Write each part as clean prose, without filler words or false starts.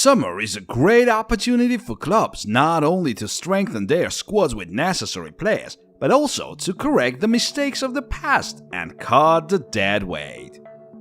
Summer is a great opportunity for clubs not only to strengthen their squads with necessary players, but also to correct the mistakes of the past and cut the dead weight.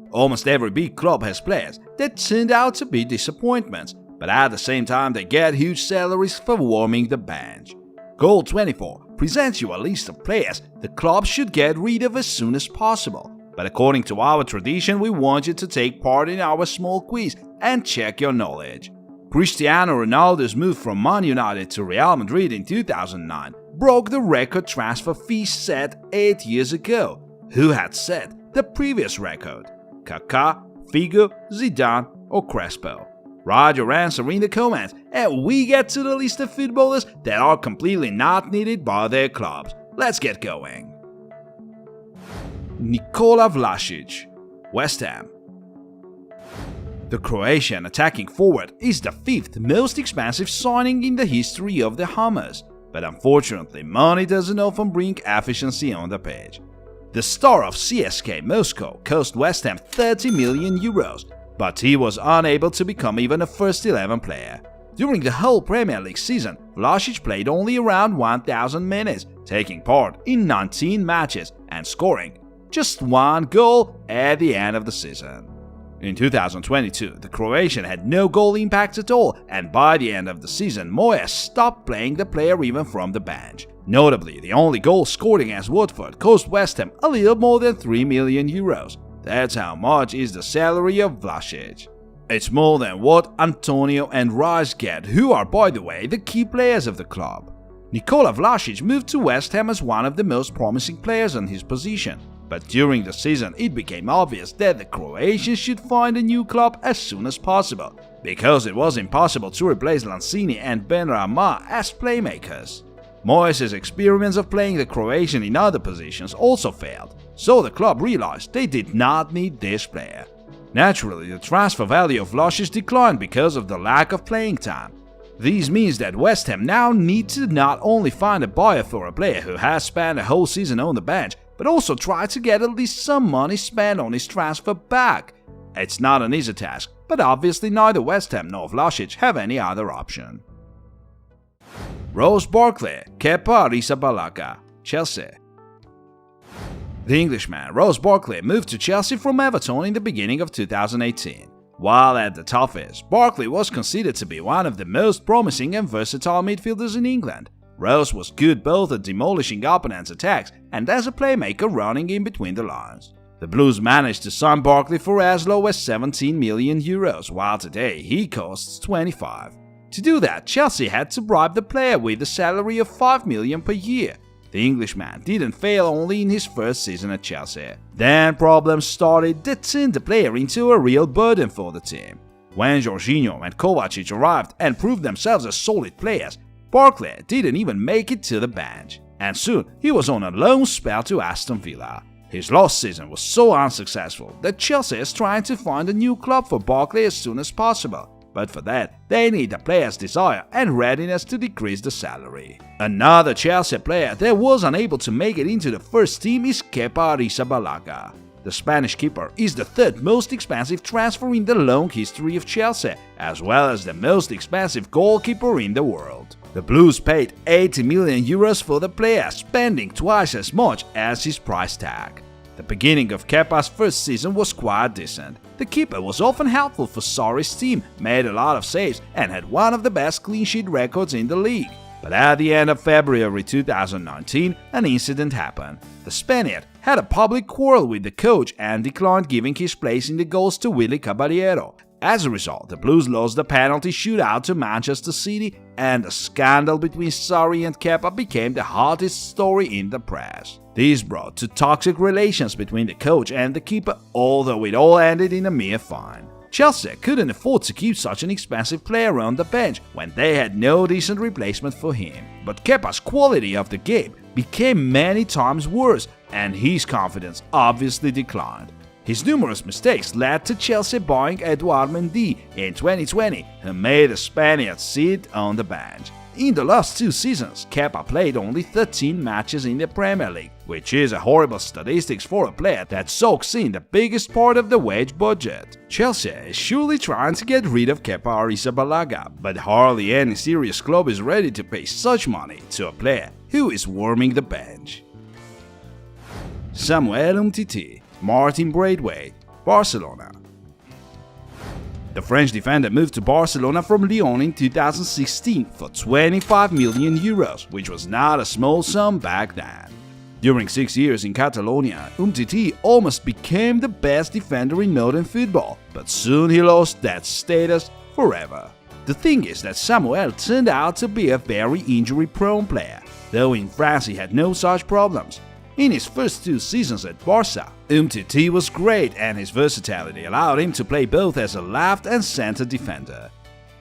Almost every big club has players that turned out to be disappointments, but at the same time they get huge salaries for warming the bench. Goal24 presents you a list of players the club should get rid of as soon as possible. But according to our tradition, we want you to take part in our small quiz and check your knowledge. Cristiano Ronaldo's move from Man United to Real Madrid in 2009 broke the record transfer fee set 8 years ago. Who had set the previous record? Kaká, Figo, Zidane or Crespo? Write your answer in the comments and we get to the list of footballers that are completely not needed by their clubs. Let's get going. Nikola Vlasic, West Ham. The Croatian attacking forward is the 5th most expensive signing in the history of the Hammers, but unfortunately money doesn't often bring efficiency on the pitch. The star of CSKA Moscow cost West Ham 30 million euros, but he was unable to become even a first 11 player. During the whole Premier League season, Vlasic played only around 1,000 minutes, taking part in 19 matches and scoring just 1 goal at the end of the season. In 2022, the Croatian had no goal impact at all, and by the end of the season, Moyes stopped playing the player even from the bench. Notably, the only goal scored against Watford cost West Ham a little more than 3 million euros. That's how much is the salary of Vlasic. It's more than what Antonio and Rice get, who are, by the way, the key players of the club. Nikola Vlasic moved to West Ham as one of the most promising players in his position. But during the season, it became obvious that the Croatians should find a new club as soon as possible, because it was impossible to replace Lanzini and Benrahma as playmakers. Moyes' experiments of playing the Croatian in other positions also failed, so the club realized they did not need this player. Naturally, the transfer value of Vlasic declined because of the lack of playing time. This means that West Ham now need to not only find a buyer for a player who has spent a whole season on the bench, but also try to get at least some money spent on his transfer back. It's not an easy task, but obviously neither West Ham nor Vlasic have any other option. Ross Barkley, Kepa Arrizabalaga, Chelsea. The Englishman Ross Barkley moved to Chelsea from Everton in the beginning of 2018. While at the toughest, Barkley was considered to be one of the most promising and versatile midfielders in England. Rose was good both at demolishing opponents' attacks and as a playmaker running in between the lines. The Blues managed to sign Barkley for as low as 17 million euros, while today he costs 25. To do that, Chelsea had to bribe the player with a salary of 5 million per year. The Englishman didn't fail only in his first season at Chelsea. Then problems started that turned the player into a real burden for the team. When Jorginho and Kovacic arrived and proved themselves as solid players, Barkley didn't even make it to the bench, and soon he was on a loan spell to Aston Villa. His last season was so unsuccessful that Chelsea is trying to find a new club for Barkley as soon as possible, but for that they need the player's desire and readiness to decrease the salary. Another Chelsea player that was unable to make it into the first team is Kepa Arrizabalaga. The Spanish keeper is the 3rd most expensive transfer in the long history of Chelsea, as well as the most expensive goalkeeper in the world. The Blues paid 80 million euros for the player, spending twice as much as his price tag. The beginning of Kepa's first season was quite decent. The keeper was often helpful for Sarri's team, made a lot of saves and had one of the best clean sheet records in the league. But at the end of February 2019, an incident happened. The Spaniard had a public quarrel with the coach and declined giving his place in the goals to Willy Caballero. As a result, the Blues lost the penalty shootout to Manchester City, and the scandal between Sarri and Kepa became the hottest story in the press. This brought to toxic relations between the coach and the keeper, although it all ended in a mere fine. Chelsea couldn't afford to keep such an expensive player on the bench when they had no decent replacement for him. But Kepa's quality of the game became many times worse, and his confidence obviously declined. His numerous mistakes led to Chelsea buying Edouard Mendy in 2020, who made the Spaniard sit on the bench. In the last 2 seasons, Kepa played only 13 matches in the Premier League, which is a horrible statistics for a player that soaks in the biggest part of the wage budget. Chelsea is surely trying to get rid of Kepa Arrizabalaga, but hardly any serious club is ready to pay such money to a player who is warming the bench. Samuel Umtiti, Martin Braithwaite, Barcelona. The French defender moved to Barcelona from Lyon in 2016 for 25 million euros, which was not a small sum back then. During 6 years in Catalonia, Umtiti almost became the best defender in modern football, but soon he lost that status forever. The thing is that Samuel turned out to be a very injury-prone player, though in France he had no such problems. In his first 2 seasons at Barca, Umtiti was great and his versatility allowed him to play both as a left and center defender.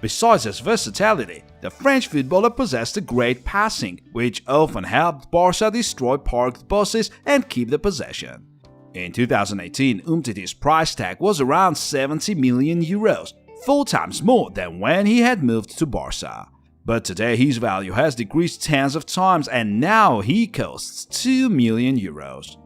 Besides his versatility, the French footballer possessed a great passing, which often helped Barca destroy parked buses and keep the possession. In 2018, Umtiti's price tag was around 70 million euros, 4 times more than when he had moved to Barca. But today his value has decreased tens of times and now he costs 2 million euros.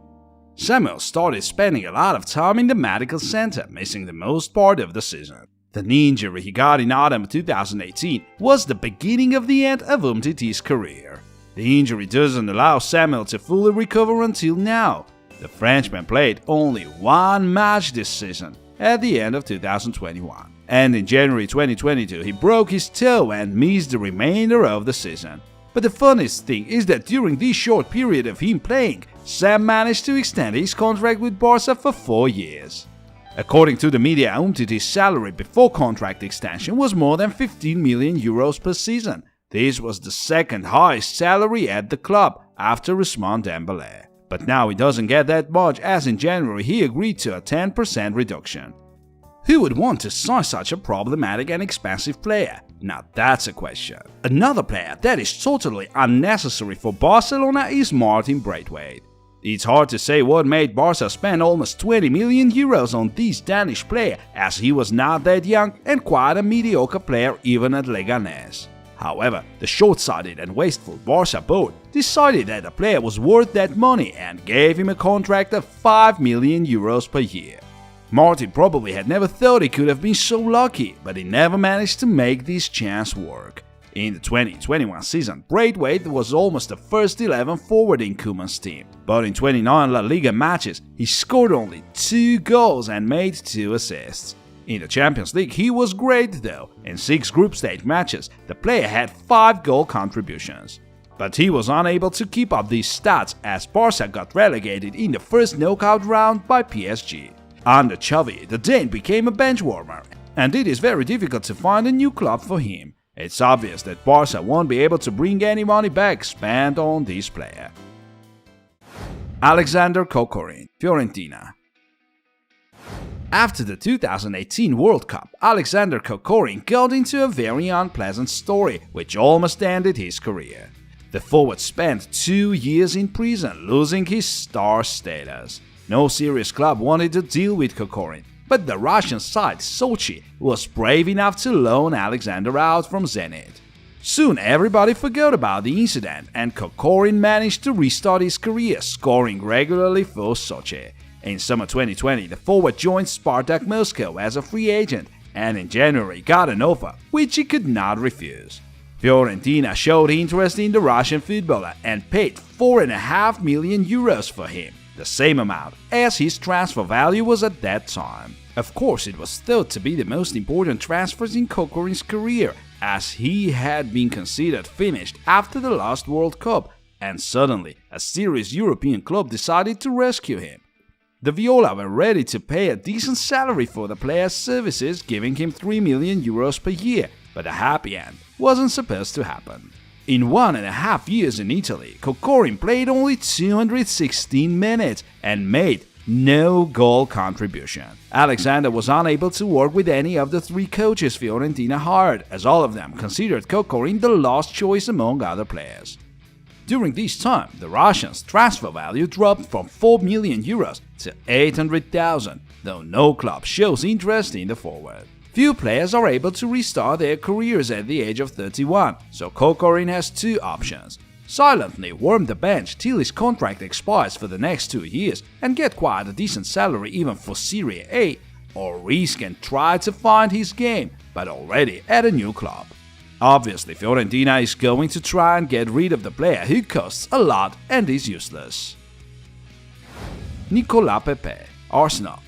Samuel started spending a lot of time in the medical center, missing the most part of the season. The knee injury he got in autumn 2018 was the beginning of the end of Umtiti's career. The injury doesn't allow Samuel to fully recover until now. The Frenchman played only 1 match this season, at the end of 2021. And in January 2022 he broke his toe and missed the remainder of the season. But the funniest thing is that during this short period of him playing, Sam managed to extend his contract with Barca for 4 years. According to the media, Umtiti's salary before contract extension was more than 15 million euros per season. This was the second highest salary at the club after Ousmane Dembélé. But now he doesn't get that much, as in January he agreed to a 10% reduction. Who would want to sign such a problematic and expensive player? Now that's a question. Another player that is totally unnecessary for Barcelona is Martin Braithwaite. It's hard to say what made Barca spend almost 20 million euros on this Danish player, as he was not that young and quite a mediocre player even at Leganés. However, the short-sighted and wasteful Barca board decided that the player was worth that money and gave him a contract of 5 million euros per year. Martin probably had never thought he could have been so lucky, but he never managed to make this chance work. In the 2021 season, Braithwaite was almost the first 11 forward in Koeman's team, but in 29 La Liga matches, he scored only 2 goals and made 2 assists. In the Champions League, he was great though. In 6 group stage matches, the player had 5 goal contributions. But he was unable to keep up these stats as Barca got relegated in the first knockout round by PSG. Under Xavi, the Dane became a bench warmer, and it is very difficult to find a new club for him. It's obvious that Barca won't be able to bring any money back spent on this player. Alexander Kokorin, Fiorentina. After the 2018 World Cup, Alexander Kokorin got into a very unpleasant story, which almost ended his career. The forward spent 2 years in prison, losing his star status. No serious club wanted to deal with Kokorin, but the Russian side Sochi was brave enough to loan Alexander out from Zenit. Soon everybody forgot about the incident and Kokorin managed to restart his career, scoring regularly for Sochi. In summer 2020, the forward joined Spartak Moscow as a free agent and in January got an offer which he could not refuse. Fiorentina showed interest in the Russian footballer and paid 4.5 million euros for him, the same amount as his transfer value was at that time. Of course, it was thought to be the most important transfers in Kokorin's career, as he had been considered finished after the last World Cup, and suddenly a serious European club decided to rescue him. The Viola were ready to pay a decent salary for the player's services, giving him 3 million euros per year, but a happy end wasn't supposed to happen. In 1.5 years in Italy, Kokorin played only 216 minutes and made no goal contribution. Alexander was unable to work with any of the 3 coaches Fiorentina hired, as all of them considered Kokorin the last choice among other players. During this time, the Russians' transfer value dropped from 4 million euros to 800,000, though no club shows interest in the forward. Few players are able to restart their careers at the age of 31, so Kokorin has two options. Silently worm the bench till his contract expires for the next 2 years and get quite a decent salary even for Serie A, or risk and try to find his game, but already at a new club. Obviously, Fiorentina is going to try and get rid of the player who costs a lot and is useless. Nicolas Pepe, Arsenal.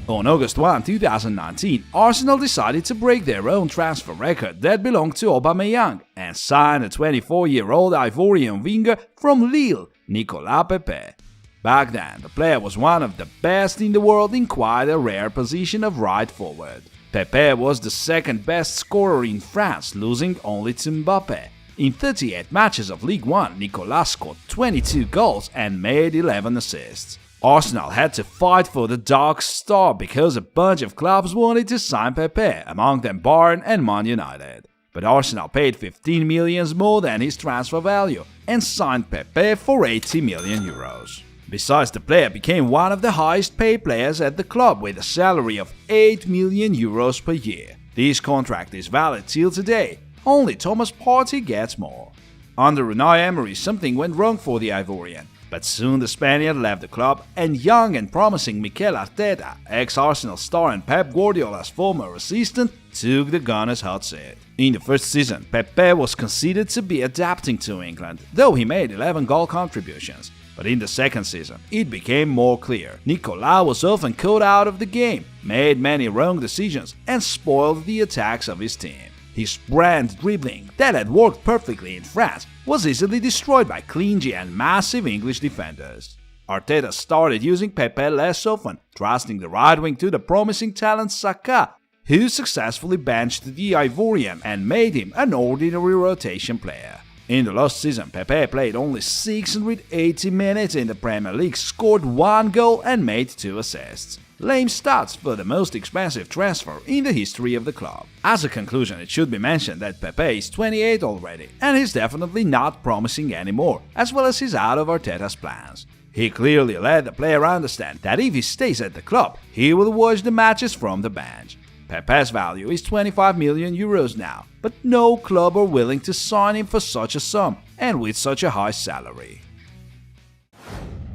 On August 1, 2019, Arsenal decided to break their own transfer record that belonged to Aubameyang and signed a 24-year-old Ivorian winger from Lille, Nicolas Pepe. Back then, the player was one of the best in the world in quite a rare position of right forward. Pepe was the second best scorer in France, losing only to Mbappe. In 38 matches of Ligue 1, Nicolas scored 22 goals and made 11 assists. Arsenal had to fight for the dark star because a bunch of clubs wanted to sign Pepe, among them Bayern and Man United. But Arsenal paid 15 million more than his transfer value and signed Pepe for 80 million euros. Besides, the player became one of the highest paid players at the club with a salary of 8 million euros per year. This contract is valid till today. Only Thomas Partey gets more. Under Unai Emery, something went wrong for the Ivorian. But soon the Spaniard left the club, and young and promising Mikel Arteta, ex-Arsenal star and Pep Guardiola's former assistant, took the Gunners' hot seat. In the first season, Pepe was considered to be adapting to England, though he made 11 goal contributions. But in the second season, it became more clear. Nicolas was often caught out of the game, made many wrong decisions, and spoiled the attacks of his team. His brand dribbling, that had worked perfectly in France, was easily destroyed by clingy and massive English defenders. Arteta started using Pepe less often, trusting the right wing to the promising talent Saka, who successfully benched the Ivorian and made him an ordinary rotation player. In the last season, Pepe played only 680 minutes in the Premier League, scored 1 goal and made 2 assists. Lame stats for the most expensive transfer in the history of the club. As a conclusion, it should be mentioned that Pepe is 28 already, and he's definitely not promising anymore, as well as he's out of Arteta's plans. He clearly let the player understand that if he stays at the club, he will watch the matches from the bench. Pepe's value is 25 million euros now, but no club are willing to sign him for such a sum and with such a high salary.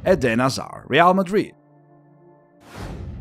Eden Hazard, Real Madrid.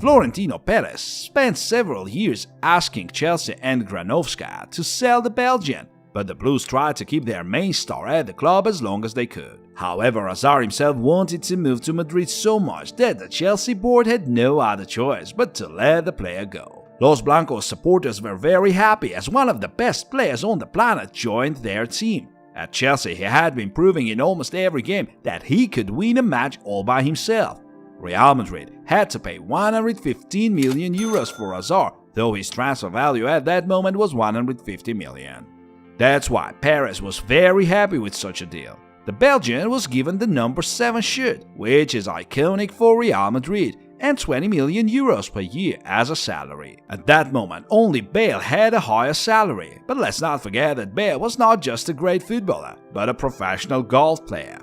Florentino Perez spent several years asking Chelsea and Granovska to sell the Belgian, but the Blues tried to keep their main star at the club as long as they could. However, Hazard himself wanted to move to Madrid so much that the Chelsea board had no other choice but to let the player go. Los Blancos supporters were very happy as one of the best players on the planet joined their team. At Chelsea, he had been proving in almost every game that he could win a match all by himself. Real Madrid had to pay 115 million euros for Hazard, though his transfer value at that moment was 150 million. That's why Perez was very happy with such a deal. The Belgian was given the number 7 shirt, which is iconic for Real Madrid, and 20 million euros per year as a salary. At that moment, only Bale had a higher salary, but let's not forget that Bale was not just a great footballer, but a professional golf player.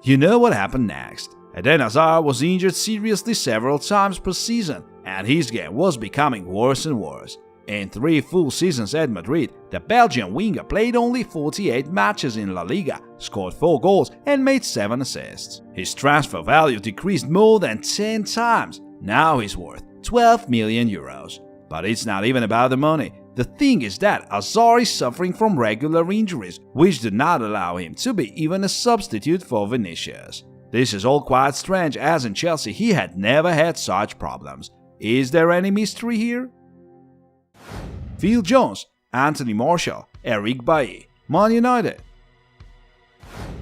You know what happened next? Eden Hazard was injured seriously several times per season, and his game was becoming worse and worse. In 3 full seasons at Madrid, the Belgian winger played only 48 matches in La Liga, scored 4 goals and made 7 assists. His transfer value decreased more than 10 times. Now he's worth 12 million euros. But it's not even about the money. The thing is that Hazard is suffering from regular injuries, which do not allow him to be even a substitute for Vinicius. This is all quite strange, as in Chelsea he had never had such problems. Is there any mystery here? Phil Jones, Anthony Martial, Eric Bailly, Man United.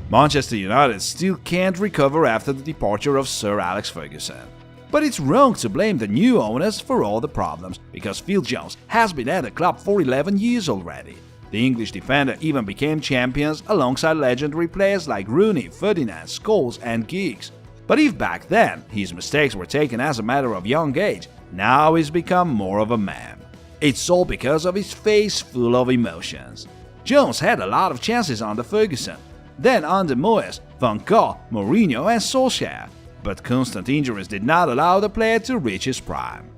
Manchester United still can't recover after the departure of Sir Alex Ferguson. But it's wrong to blame the new owners for all the problems, because Phil Jones has been at the club for 11 years already. The English defender even became champions alongside legendary players like Rooney, Ferdinand, Scholes and Giggs. But if back then his mistakes were taken as a matter of young age, now he's become more of a man. It's all because of his face full of emotions. Jones had a lot of chances under Ferguson, then under Moyes, Van Gaal, Mourinho and Solskjaer, but constant injuries did not allow the player to reach his prime.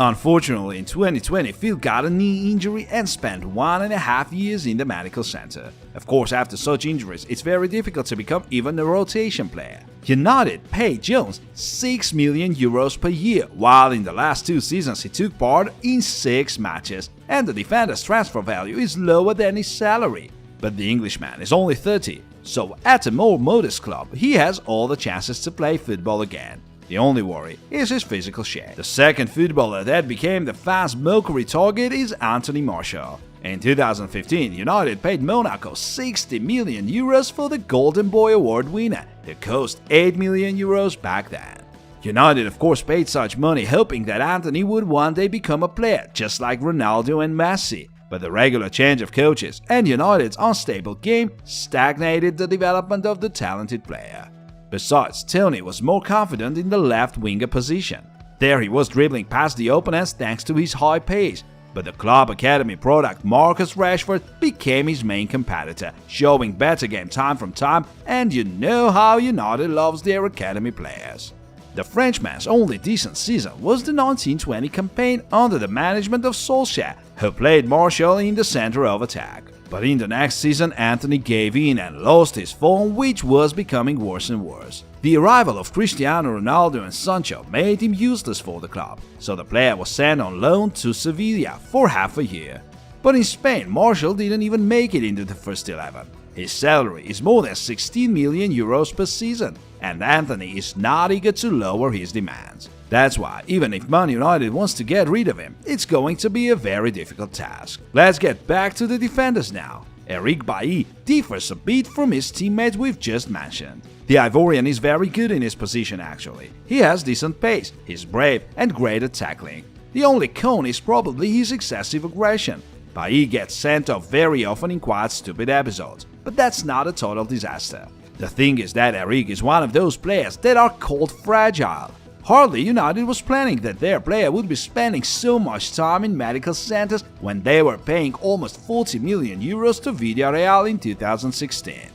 Unfortunately, in 2020, Phil got a knee injury and spent 1.5 years in the medical center. Of course, after such injuries, it's very difficult to become even a rotation player. United paid Jones €6 million per year, while in the last 2 seasons he took part in 6 matches, and the defender's transfer value is lower than his salary. But the Englishman is only 30, so at a more modest club, he has all the chances to play football again. The only worry is his physical shape. The second footballer that became the fast mockery target is Anthony Martial. In 2015, United paid Monaco €60 million for the Golden Boy Award winner, who cost €8 million back then. United of course paid such money hoping that Anthony would one day become a player, just like Ronaldo and Messi. But the regular change of coaches and United's unstable game stagnated the development of the talented player. Besides, Tony was more confident in the left winger position. There he was dribbling past the opponents thanks to his high pace. But the club academy product Marcus Rashford became his main competitor, showing better game time from time, and you know how United loves their academy players. The Frenchman's only decent season was the 1920 campaign under the management of Solskjaer, who played Martial in the center of attack. But in the next season, Anthony gave in and lost his form, which was becoming worse and worse. The arrival of Cristiano Ronaldo and Sancho made him useless for the club, so the player was sent on loan to Sevilla for half a year. But in Spain, Martial didn't even make it into the first 11. His salary is more than €16 million per season, and Anthony is not eager to lower his demands. That's why, even if Man United wants to get rid of him, it's going to be a very difficult task. Let's get back to the defenders now. Eric Bailly differs a bit from his teammate we've just mentioned. The Ivorian is very good in his position actually. He has decent pace, he's brave and great at tackling. The only con is probably his excessive aggression. Bailly gets sent off very often in quite stupid episodes, but that's not a total disaster. The thing is that Eric is one of those players that are called fragile. Hardly United was planning that their player would be spending so much time in medical centers when they were paying almost €40 million to Villarreal in 2016.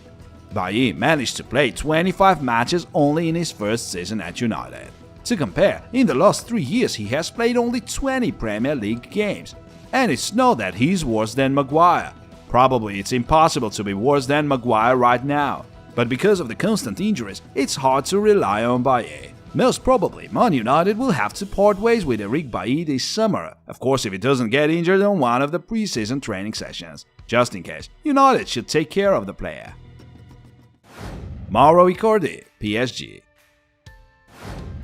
Bailly managed to play 25 matches only in his first season at United. To compare, in the last 3 years he has played only 20 Premier League games. And it's not that he's worse than Maguire. Probably it's impossible to be worse than Maguire right now. But because of the constant injuries, it's hard to rely on Bailly. Most probably, Man United will have to part ways with Eric Bailly this summer, of course if he doesn't get injured on one of the pre-season training sessions. Just in case, United should take care of the player. Mauro Icardi, PSG.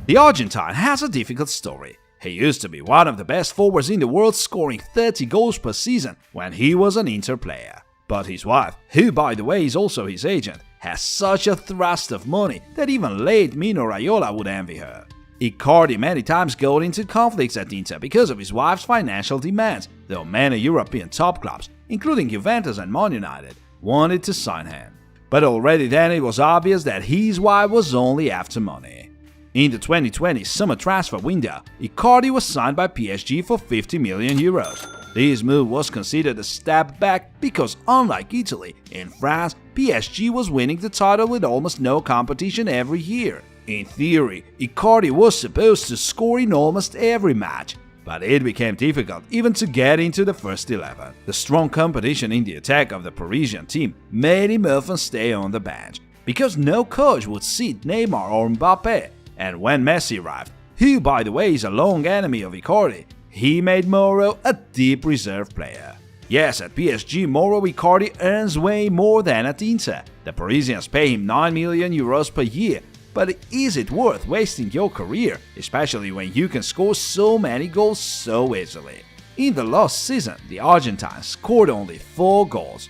The Argentine has a difficult story. He used to be one of the best forwards in the world, scoring 30 goals per season when he was an Inter player. But his wife, who by the way is also his agent, has such a thrust of money that even late Mino Raiola would envy her. Icardi many times got into conflicts at Inter because of his wife's financial demands, though many European top clubs, including Juventus and Man United, wanted to sign him. But already then it was obvious that his wife was only after money. In the 2020 summer transfer window, Icardi was signed by PSG for €50 million. This move was considered a step back because, unlike Italy, in France, PSG was winning the title with almost no competition every year. In theory, Icardi was supposed to score in almost every match, but it became difficult even to get into the first 11. The strong competition in the attack of the Parisian team made him often stay on the bench, because no coach would seat Neymar or Mbappe, and when Messi arrived, who by the way is a long enemy of Icardi, he made Mauro a deep reserve player. Yes, at PSG, Mauro Icardi earns way more than at Inter. The Parisians pay him €9 million per year, but is it worth wasting your career, especially when you can score so many goals so easily? In the last season, the Argentine scored only 4 goals.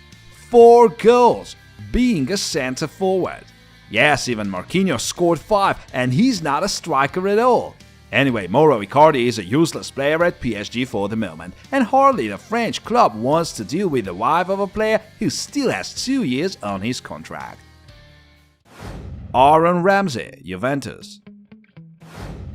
4 goals! Being a center forward. Yes, even Marquinhos scored 5, and he's not a striker at all. Anyway, Mauro Icardi is a useless player at PSG for the moment, and hardly the French club wants to deal with the wife of a player who still has 2 years on his contract. Ramsey, Juventus.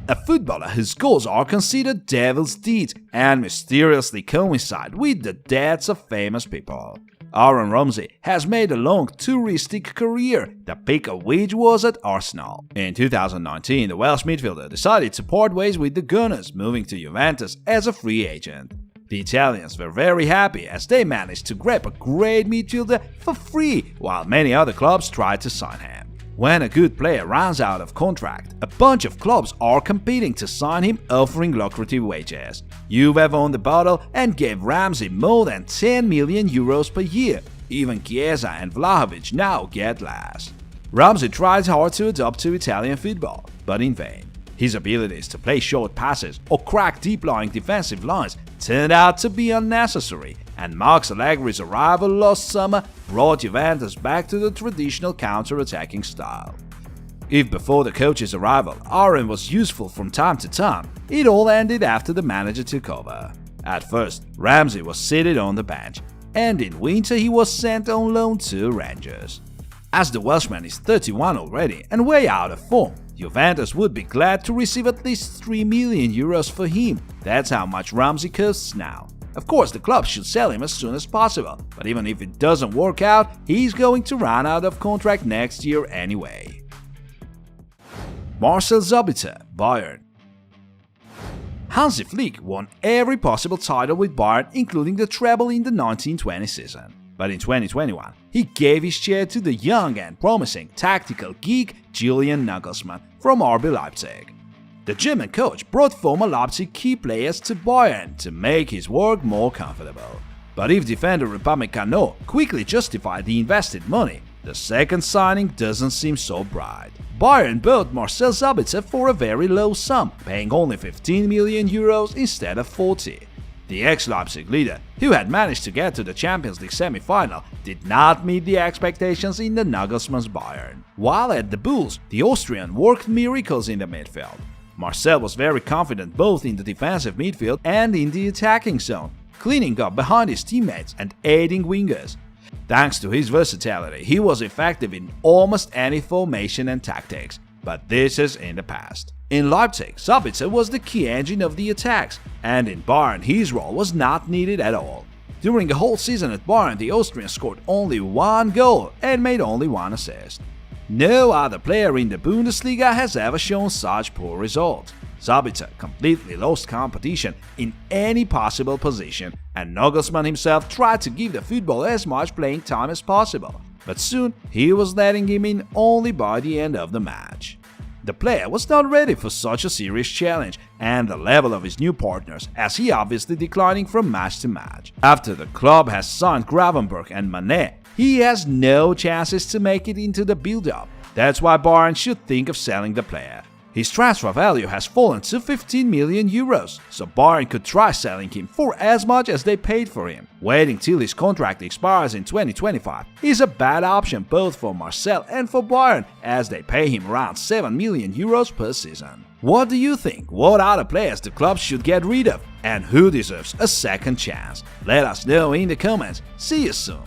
A footballer whose goals are considered devil's deeds and mysteriously coincide with the deaths of famous people. Aaron Ramsey has made a long touristic career, the peak of which was at Arsenal. In 2019, the Welsh midfielder decided to part ways with the Gunners, moving to Juventus as a free agent. The Italians were very happy as they managed to grab a great midfielder for free, while many other clubs tried to sign him. When a good player runs out of contract, a bunch of clubs are competing to sign him, offering lucrative wages. Juve won the battle and gave Ramsey more than 10 million euros per year. Even Chiesa and Vlasic now get less. Ramsey tried hard to adapt to Italian football, but in vain. His abilities to play short passes or crack deep-lying defensive lines turned out to be unnecessary, and Marcel Allegri's arrival last summer brought Juventus back to the traditional counter-attacking style. If before the coach's arrival Aaron was useful from time to time, it all ended after the manager took over. At first, Ramsey was seated on the bench, and in winter he was sent on loan to Rangers. As the Welshman is 31 already and way out of form, Juventus would be glad to receive at least 3 million euros for him. That's how much Ramsey costs now. Of course, the club should sell him as soon as possible, but even if it doesn't work out, he's going to run out of contract next year anyway. Marcel Sabitzer, Bayern. Hansi Flick won every possible title with Bayern, including the treble in the 1920 season. But in 2021, he gave his chair to the young and promising tactical geek Julian Nagelsmann from RB Leipzig. The German coach brought former Leipzig key players to Bayern to make his work more comfortable. But if defender Upamecano quickly justified the invested money, the second signing doesn't seem so bright. Bayern bought Marcel Sabitzer for a very low sum, paying only 15 million euros instead of 40. The ex-Leipzig leader, who had managed to get to the Champions League semi-final, did not meet the expectations in the Nagelsmann's Bayern. While at the Bulls, the Austrian worked miracles in the midfield. Marcel was very confident both in the defensive midfield and in the attacking zone, cleaning up behind his teammates and aiding wingers. Thanks to his versatility, he was effective in almost any formation and tactics, but this is in the past. In Leipzig, Sabitzer was the key engine of the attacks, and in Bayern his role was not needed at all. During the whole season at Bayern, the Austrian scored only 1 goal and made only 1 assist. No other player in the Bundesliga has ever shown such poor results. Sabitzer completely lost competition in any possible position, and Nagelsmann himself tried to give the football as much playing time as possible, but soon he was letting him in only by the end of the match. The player was not ready for such a serious challenge and the level of his new partners, as he obviously declining from match to match. After the club has signed Gravenberch and Mané, he has no chances to make it into the build-up. That's why Bayern should think of selling the player. His transfer value has fallen to 15 million euros, so Bayern could try selling him for as much as they paid for him. Waiting till his contract expires in 2025 is a bad option both for Marcel and for Bayern, as they pay him around 7 million euros per season. What do you think? What other players the club should get rid of? And who deserves a second chance? Let us know in the comments. See you soon!